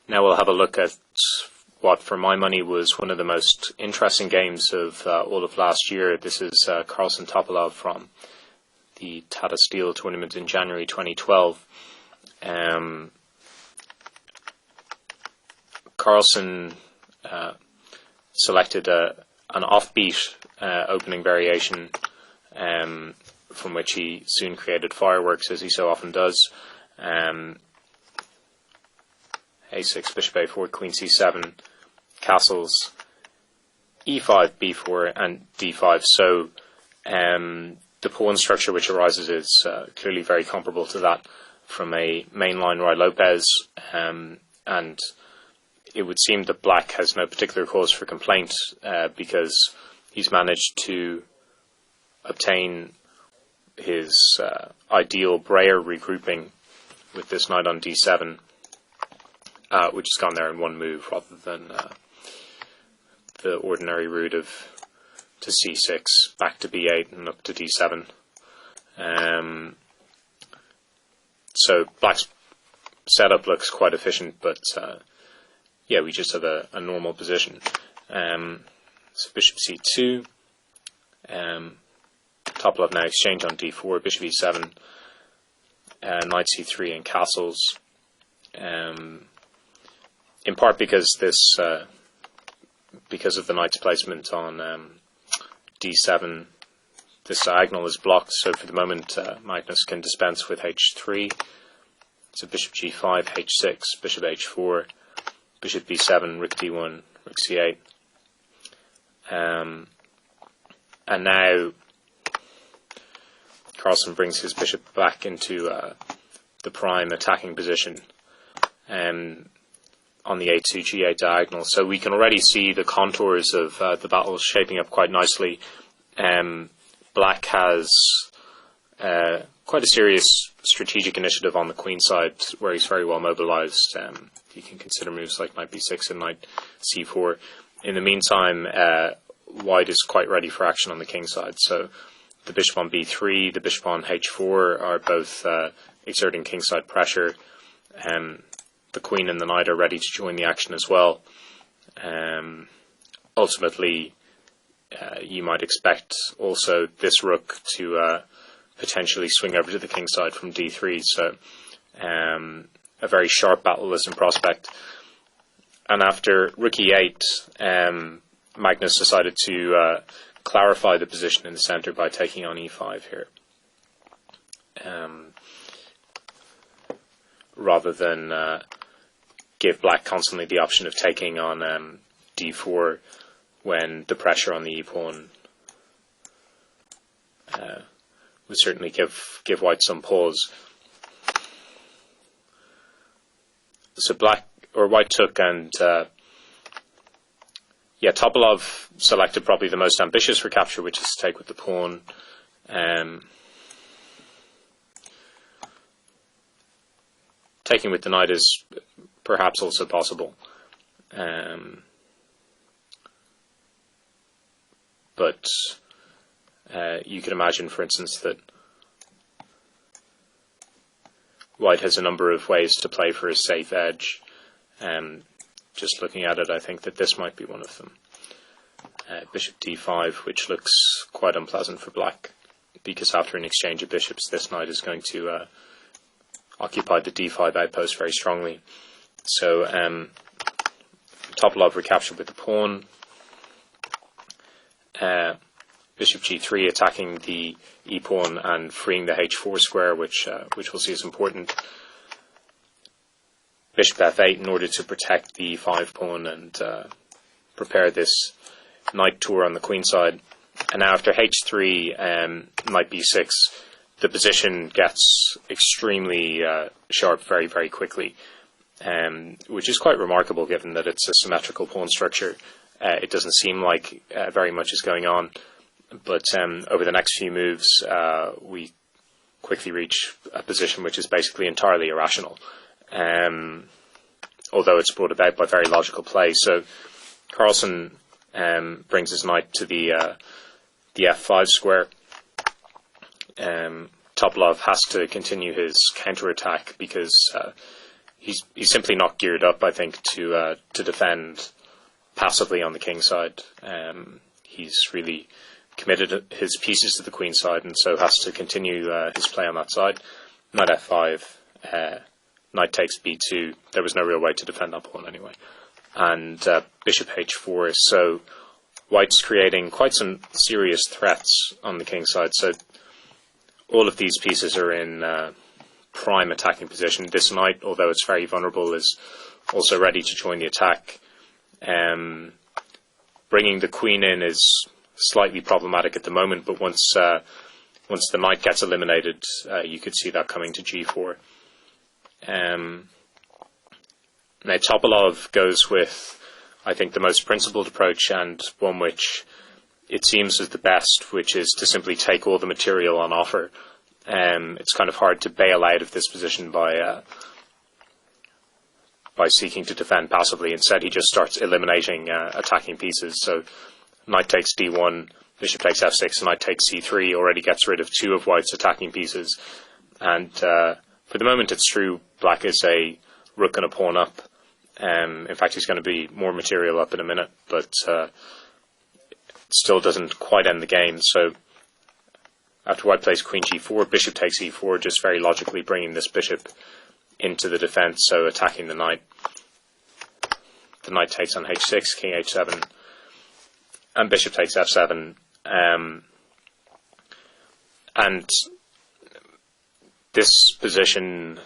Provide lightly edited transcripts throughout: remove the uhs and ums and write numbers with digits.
Now we'll have a look at what, for my money, was one of the most interesting games of all of last year. This is Carlsen Topalov from the Tata Steel tournament in January 2012. Carlsen selected an offbeat opening variation from which he soon created fireworks, as he so often does. A6, bishop a4, queen c7, castles, e5, b4, and d5. So the pawn structure which arises is clearly very comparable to that from a mainline Ruy Lopez, and it would seem that black has no particular cause for complaint because he's managed to obtain his ideal Breyer regrouping with this knight on d7, which has gone there in one move rather than the ordinary route of to c6, back to b8, and up to d7. So black's setup looks quite efficient, but yeah, we just have a normal position. So bishop c2, Topalov now exchange on d4, bishop e7, knight c3, and castles. In part because this, because of the knight's placement on d7, this diagonal is blocked. So for the moment, Magnus can dispense with h3. So bishop g5, h6, bishop h4, bishop b7, rook d1, rook c8. And now Carlsen brings his bishop back into the prime attacking position on the a2 g8 diagonal. So we can already see the contours of the battle shaping up quite nicely. Black has quite a serious strategic initiative on the queen side, where he's very well mobilized. You can consider moves like knight b6 and knight c4. In the meantime, white is quite ready for action on the king side. So the bishop on b3, the bishop on h4 are both exerting kingside pressure. The queen and the knight are ready to join the action as well. Ultimately, you might expect also this rook to potentially swing over to the king side from d3. So a very sharp battle is in prospect. And after rook e8, Magnus decided to clarify the position in the center by taking on e5 here, rather than give black constantly the option of taking on d4 when the pressure on the e-pawn would certainly give white some pause. So white took, and yeah, Topalov selected probably the most ambitious recapture, which is to take with the pawn. Taking with the knight is perhaps also possible. But you could imagine, for instance, that white has a number of ways to play for a safe edge. Just looking at it, I think that this might be one of them. Bishop d5, which looks quite unpleasant for black, because after an exchange of bishops, this knight is going to occupy the d5 outpost very strongly. So Topalov recaptured with the pawn. Bishop g3 attacking the e-pawn and freeing the h4 square, which we'll see is important. Bishop f8 in order to protect the e5 pawn and prepare this knight tour on the queen side. And now after h3, knight b6, the position gets extremely sharp very, very quickly, which is quite remarkable given that it's a symmetrical pawn structure. It doesn't seem like very much is going on, but over the next few moves, we quickly reach a position which is basically entirely irrational, although it's brought about by very logical play. So Carlsen brings his knight to the f5 square. Topalov has to continue his counterattack because he's simply not geared up, I think, to defend passively on the king side. He's really committed his pieces to the queen side, and so has to continue his play on that side. Knight f5, knight takes b2. There was no real way to defend that pawn anyway. And bishop h4. So white's creating quite some serious threats on the king side. So all of these pieces are in prime attacking position. This knight, although it's very vulnerable, is also ready to join the attack. Bringing the queen in is slightly problematic at the moment, but once the knight gets eliminated, you could see that coming to g4. Now Topalov goes with, I think, the most principled approach, and one which it seems is the best, which is to simply take all the material on offer. It's kind of hard to bail out of this position by seeking to defend passively. Instead, he just starts eliminating attacking pieces. So knight takes d1, bishop takes f6, and knight takes c3 already gets rid of two of white's attacking pieces. And for the moment, it's true, black is a rook and a pawn up. In fact, he's going to be more material up in a minute, but it still doesn't quite end the game. So after white plays queen g4, bishop takes e4, just very logically bringing this bishop into the defense, so attacking the knight. The knight takes on h6, king h7, and bishop takes f7. And this position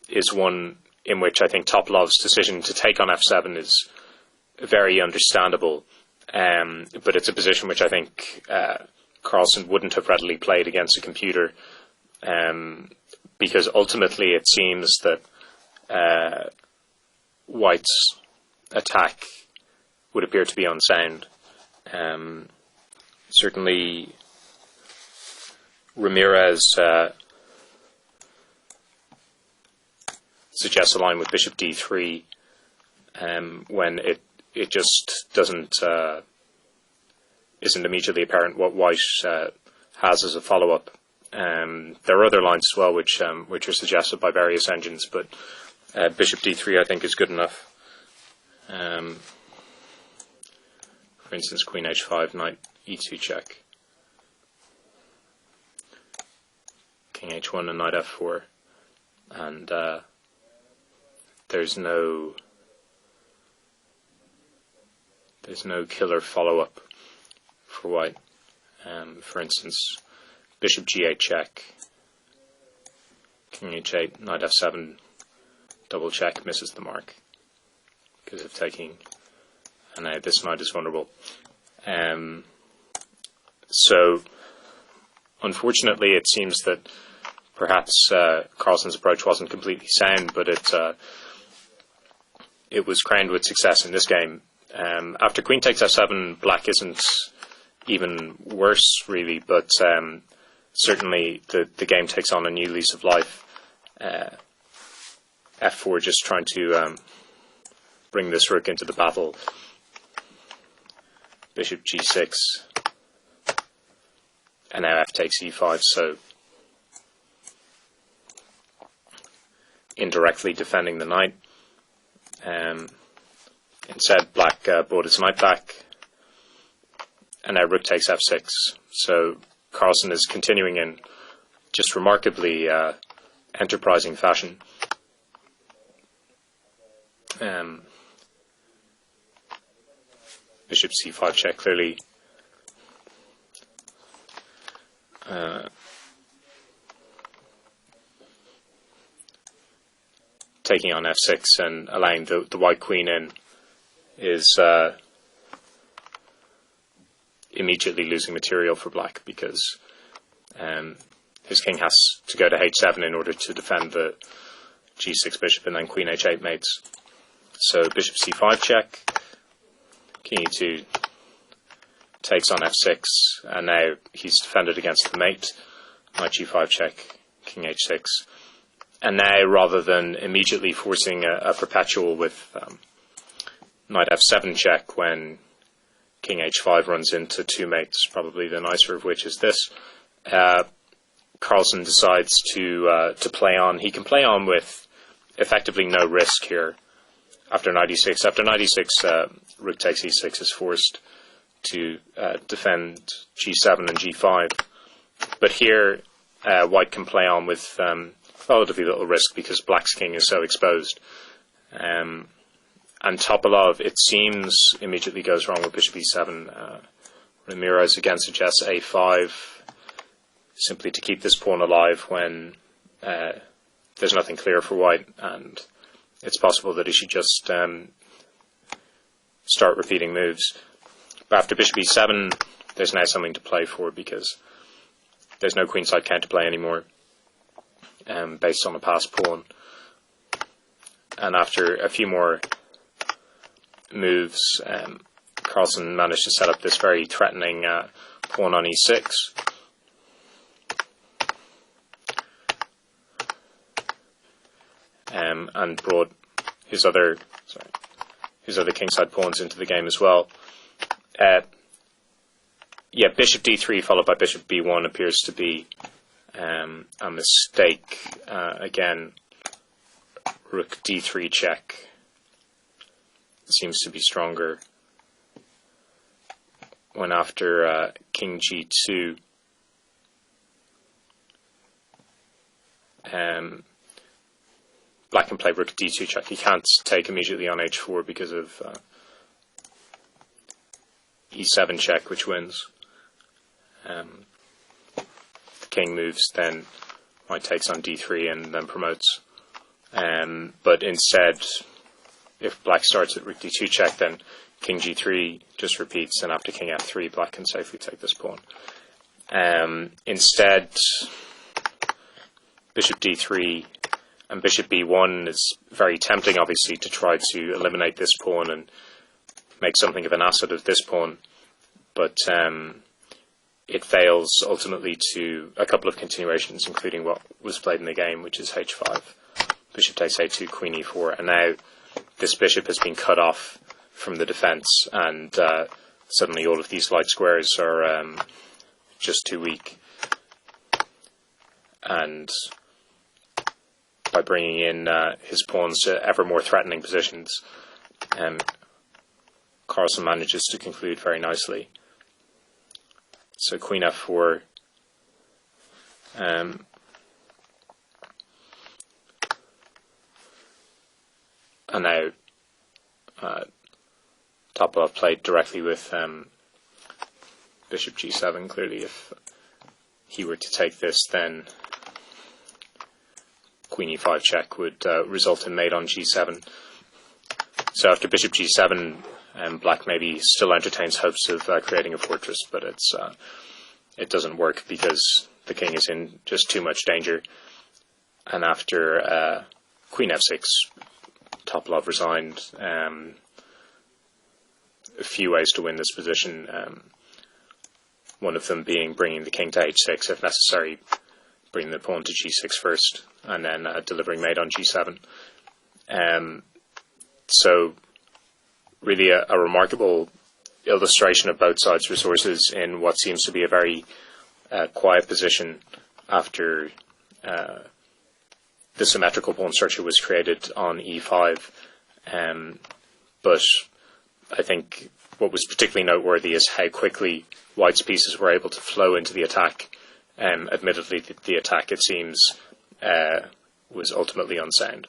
is one in which I think Topalov's decision to take on f7 is very understandable, but it's a position which I think Carlsen wouldn't have readily played against a computer, because ultimately it seems that white's attack would appear to be unsound. Certainly Ramirez suggests a line with bishop d3 when it just isn't immediately apparent what white has as a follow-up. There are other lines as well which are suggested by various engines, but bishop d3 I think is good enough. For instance, queen h5, knight e2 check, king h1 and knight f4, and there's no killer follow-up for white. For instance, bishop g8 check, king h8, knight f7, double check, misses the mark because of taking, and now this knight is vulnerable. So unfortunately it seems that perhaps Carlsen's approach wasn't completely sound, but it was crowned with success in this game. After queen takes f7, black isn't even worse really, but certainly the game takes on a new lease of life. f4 just trying to bring this rook into the battle. Bishop g6, and now f takes e5, so indirectly defending the knight. Instead, black bought his knight back, and now rook takes f6. So Carlsen is continuing in just remarkably enterprising fashion. Bishop c5 check, clearly taking on f6 and allowing the white queen in is immediately losing material for black, because his king has to go to h7 in order to defend the g6 bishop, and then queen h8 mates. So bishop c5 check, king e2 takes on f6, and now he's defended against the mate. Knight g5 check, king h6. And now, rather than immediately forcing a perpetual with knight f7 check when king h5 runs into two mates, probably the nicer of which is this, Carlsen decides to play on. He can play on with effectively no risk here after knight e6. After knight e6, rook takes e6 is forced to defend g7 and g5. But here, white can play on with relatively little risk because black's king is so exposed. And Topalov, it seems, immediately goes wrong with bishop e7. Ramirez again suggests a5, simply to keep this pawn alive when there's nothing clear for white, and it's possible that he should just start repeating moves. But after bishop e7, there's now something to play for because there's no queenside counterplay anymore, based on a passed pawn. And after a few more moves, Carlsen managed to set up this very threatening pawn on e6. And brought his other kingside pawns into the game as well. Bishop d3 followed by bishop b1 appears to be a mistake. Again, rook d3 check seems to be stronger. When after king g2, black can play rook d2 check. He can't take immediately on h4 because of e7 check, which wins. The king moves, then white takes on d3 and then promotes. But instead, if black starts at rook d2 check, then king g3 just repeats, and after king f3, black can safely take this pawn. Instead, bishop d3 and bishop b1 is very tempting, obviously, to try to eliminate this pawn and make something of an asset of this pawn. But it fails ultimately to a couple of continuations, including what was played in the game, which is h5. Bishop takes a2, queen e4, and now this bishop has been cut off from the defense, and suddenly all of these light squares are just too weak. And by bringing in his pawns to ever more threatening positions, Carlsen manages to conclude very nicely. So queen f4, and now Topalov played directly with bishop g7. Clearly, if he were to take this, then queen e5 check would result in mate on g7. So after bishop g7, black maybe still entertains hopes of creating a fortress, but it doesn't work because the king is in just too much danger. And after queen f6, Topalov resigned. A few ways to win this position, one of them being bringing the king to h6, if necessary, bringing the pawn to g6 first, and then delivering mate on g7. So really a remarkable illustration of both sides' resources in what seems to be a very quiet position after the symmetrical pawn structure was created on e5. But I think what was particularly noteworthy is how quickly white's pieces were able to flow into the attack. Admittedly, the attack, it seems, was ultimately unsound.